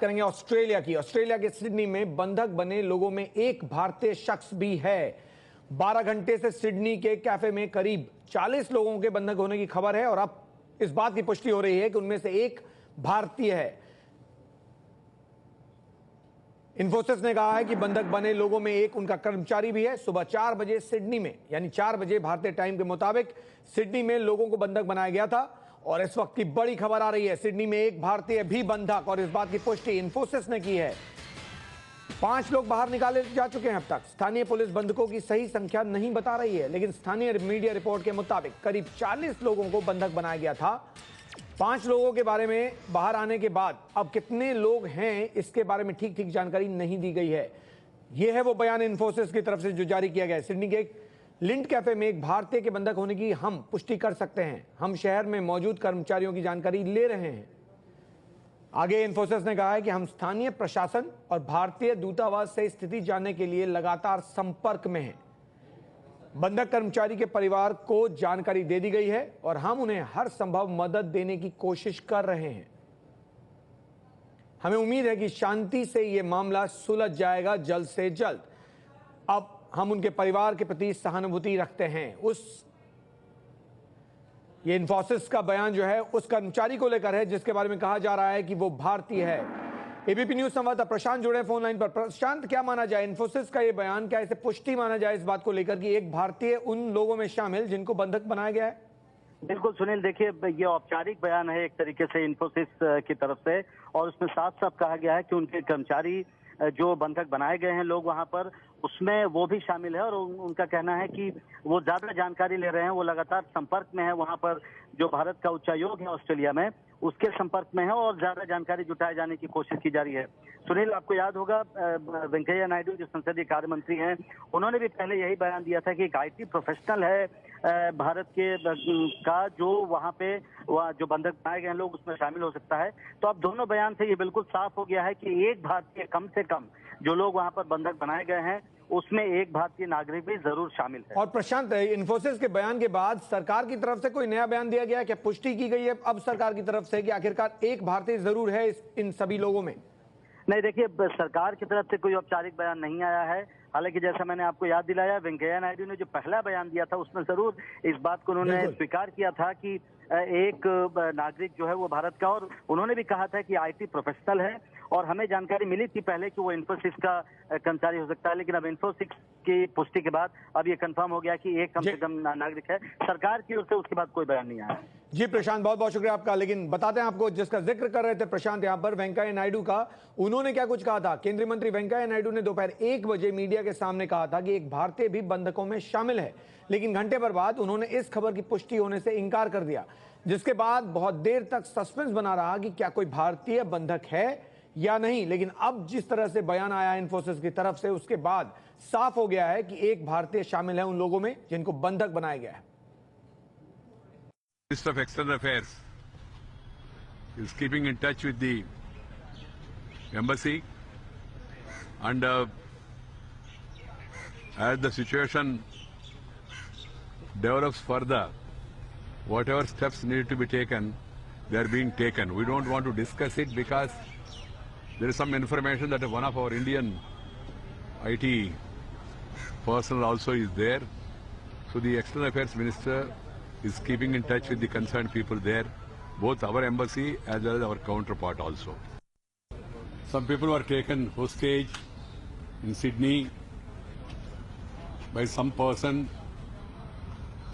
करेंगे ऑस्ट्रेलिया के सिडनी में बंधक बने लोगों में एक भारतीय शख्स भी है। 12 घंटे से सिडनी के कैफे में करीब 40 लोगों के बंधक होने की खबर है और अब इस बात की पुष्टि हो रही है कि उनमें से एक भारतीय है। इन्फोसिस ने कहा है कि बंधक बने लोगों में एक उनका कर्मचारी भी है। सुबह 4 बजे सिडनी में, यानी 4 बजे भारतीय टाइम के मुताबिक सिडनी में लोगों को बंधक बनाया गया था और इस वक्त की बड़ी खबर आ रही है, सिडनी में एक भारतीय भी बंधक, और इस बात की पुष्टि इन्फोसिस ने की है। 5 लोग बाहर निकाले जा चुके हैं अब तक। स्थानीय पुलिस बंधकों की सही संख्या नहीं बता रही है, लेकिन स्थानीय मीडिया रिपोर्ट के मुताबिक करीब 40 लोगों को बंधक बनाया गया था। 5 लोगों के बारे में बाहर आने के बाद अब कितने लोग हैं इसके बारे में ठीक जानकारी नहीं दी गई है। यह है वो बयान इन्फोसिस की तरफ से जो जारी किया गया है। सिडनी के एक लिंट कैफे में एक भारतीय के बंधक होने की हम पुष्टि कर सकते हैं। हम शहर में मौजूद कर्मचारियों की जानकारी ले रहे हैं। आगे इन्फोसिस ने कहा है कि हम स्थानीय प्रशासन और भारतीय दूतावास से स्थिति जानने के लिए लगातार संपर्क में हैं। बंधक कर्मचारी के परिवार को जानकारी दे दी गई है और हम उन्हें हर संभव मदद देने की कोशिश कर रहे हैं। हमें उम्मीद है कि शांति से यह मामला सुलझ जाएगा जल्द से जल्द। अब हम उनके परिवार के प्रति सहानुभूति रखते हैं। ये इन्फोसिस का बयान जो है उस कर्मचारी को लेकर है जिसके बारे में कहा जा रहा है कि वो भारतीय है। एबीपी न्यूज संवाददाता प्रशांत जुड़े फोन लाइन पर। प्रशांत, क्या माना जाए इन्फोसिस का ये बयान, क्या इसे पुष्टि माना जाए इस बात को लेकर कि एक भारतीय उन लोगों में शामिल जिनको बंधक बनाया गया है? बिल्कुल सुनील, देखिए ये औपचारिक बयान है एक तरीके से इन्फोसिस की तरफ से, और उसमें साफ साफ कहा गया है कि उनके कर्मचारी जो बंधक बनाए गए हैं लोग वहां पर, उसमें वो भी शामिल है और उनका कहना है कि वो ज्यादा जानकारी ले रहे हैं। वो लगातार संपर्क में है वहां पर, जो भारत का उच्चायोग है ऑस्ट्रेलिया में उसके संपर्क में है और ज्यादा जानकारी जुटाए जाने की कोशिश की जा रही है। सुनील, आपको याद होगा वेंकैया नायडू जो संसदीय कार्य मंत्री हैं, उन्होंने भी पहले यही बयान दिया था कि एक IT प्रोफेशनल है भारत के का जो वहां पे जो बंधक बनाए गए हैं लोग उसमें शामिल हो सकता है। तो अब दोनों बयान से ये बिल्कुल साफ हो गया है कि एक भारतीय कम से कम जो लोग वहां पर बंधक बनाए गए हैं उसमें एक भारतीय नागरिक भी जरूर शामिल है। और प्रशांत, इन्फोसिस के बयान के बाद सरकार की तरफ से कोई नया बयान दिया गया है? क्या पुष्टि की गई है अब सरकार की तरफ से कि आखिरकार एक भारतीय जरूर है इन सभी लोगों में? नहीं, देखिए सरकार की तरफ से कोई औपचारिक बयान नहीं आया है। हालांकि जैसा मैंने आपको याद दिलाया, वेंकैया नायडू ने जो पहला बयान दिया था उसमें जरूर इस बात को उन्होंने स्वीकार किया था कि एक नागरिक जो है वो भारत का, और उन्होंने भी कहा था कि IT प्रोफेशनल है और हमें जानकारी मिली थी पहले कि वो इन्फोसिस का कर्मचारी हो सकता है, लेकिन अब इन्फोसिस की पुष्टि के बाद अब ये कंफर्म हो गया कि एक कम से कम नागरिक है। सरकार की ओर से उसके बाद कोई बयान नहीं आया। जी प्रशांत, बहुत बहुत शुक्रिया आपका। लेकिन बताते हैं आपको, जिसका जिक्र कर रहे थे प्रशांत यहाँ पर, वेंकैया नायडू का, उन्होंने क्या कुछ कहा था। केंद्रीय मंत्री वेंकैया नायडू ने दोपहर 1 बजे मीडिया के सामने कहा था कि एक भारतीय भी बंधकों में शामिल है, लेकिन घंटे भर बाद उन्होंने इस खबर की पुष्टि होने से इनकार कर दिया, जिसके बाद बहुत देर तक सस्पेंस बना रहा कि क्या कोई भारतीय बंधक है या नहीं। लेकिन अब जिस तरह से बयान आया इन्फोसिस की तरफ से, उसके बाद साफ हो गया है कि एक भारतीय शामिल है उन लोगों में जिनको बंधक बनाया गया है। Minister of External Affairs is keeping in touch with the embassy, and as the situation develops further, whatever steps need to be taken, they are being taken. We don't want to discuss it because there is some information that one of our Indian IT personnel also is there. So the External Affairs Minister is keeping in touch with the concerned people there, both our embassy as well as our counterpart also. Some people were taken hostage in Sydney by some person.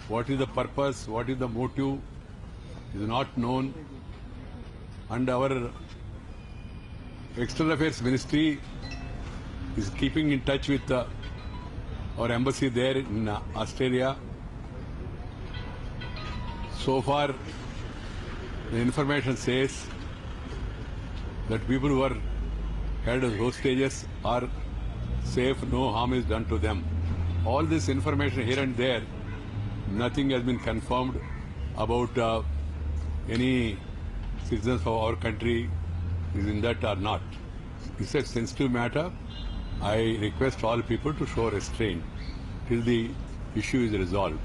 What is the purpose, what is the motive is not known, and our External Affairs Ministry is keeping in touch with our embassy there in Australia. So far, the information says that people who are held as hostages are safe, no harm is done to them. All this information here and there, nothing has been confirmed about any citizens of our country is in that or not. It's a sensitive matter. I request all people to show restraint till the issue is resolved.